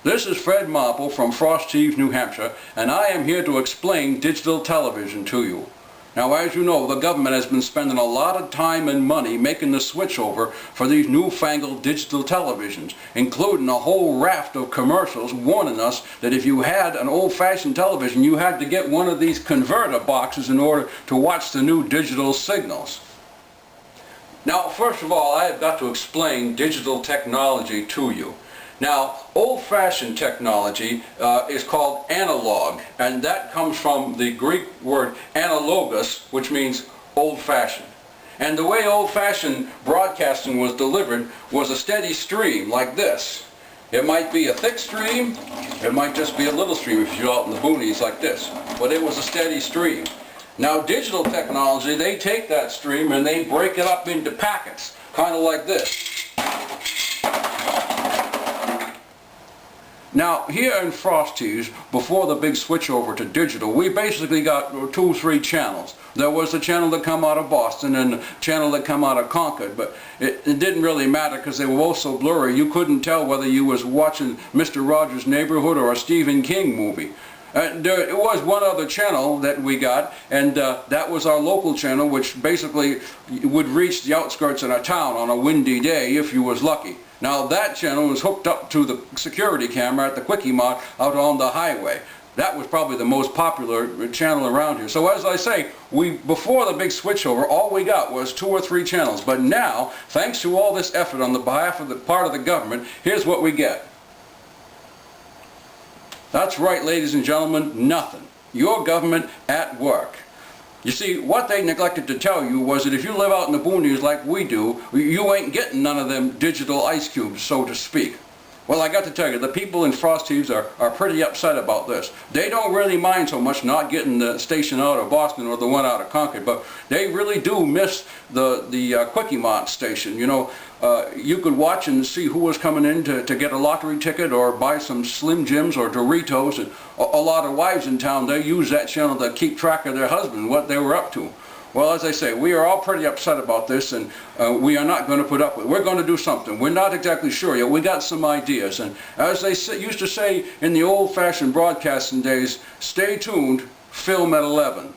This is Fred Marple from Frost Heaves, New Hampshire, and I am here to explain digital television to you. Now, as you know, the government has been spending a lot of time and money making the switch over for these newfangled digital televisions, including a whole raft of commercials warning us that if you had an old-fashioned television, you had to get one of these converter boxes in order to watch the new digital signals. Now, first of all, I have got to explain digital technology to you. Now, old-fashioned technology is called analog, and that comes from the Greek word analogos, which means old-fashioned. And the way old-fashioned broadcasting was delivered was a steady stream like this. It might be a thick stream, it might just be a little stream if you're out in the boonies like this, but it was a steady stream. Now, digital technology, they take that stream and they break it up into packets, kind of like this. Now, here in Frost Heaves, before the big switch over to digital, we basically got 2 or 3 channels. There was the channel that come out of Boston and the channel that come out of Concord, but it didn't really matter because they were both so blurry you couldn't tell whether you was watching Mr. Rogers' Neighborhood or a Stephen King movie. There was one other channel that we got, and that was our local channel, which basically would reach the outskirts of our town on a windy day if you was lucky. Now, that channel was hooked up to the security camera at the Quickie Mart out on the highway. That was probably the most popular channel around here. So as I say, before the big switchover, all we got was 2 or 3 channels. But now, thanks to all this effort on the behalf of the part of the government, here's what we get. That's right, ladies and gentlemen, nothing. Your government at work. You see, what they neglected to tell you was that if you live out in the boonies like we do, you ain't getting none of them digital ice cubes, so to speak. Well, I got to tell you, the people in Frost Heaves are pretty upset about this. They don't really mind so much not getting the station out of Boston or the one out of Concord, but they really do miss the Quickie Mart station. You know, you could watch and see who was coming in to get a lottery ticket or buy some Slim Jims or Doritos. And a lot of wives in town, they use that channel to keep track of their husband, what they were up to. Well, as I say, we are all pretty upset about this, and we are not going to put up with it. We're going to do something. We're not exactly sure yet. We got some ideas, and as they used to say in the old-fashioned broadcasting days, stay tuned, film at 11.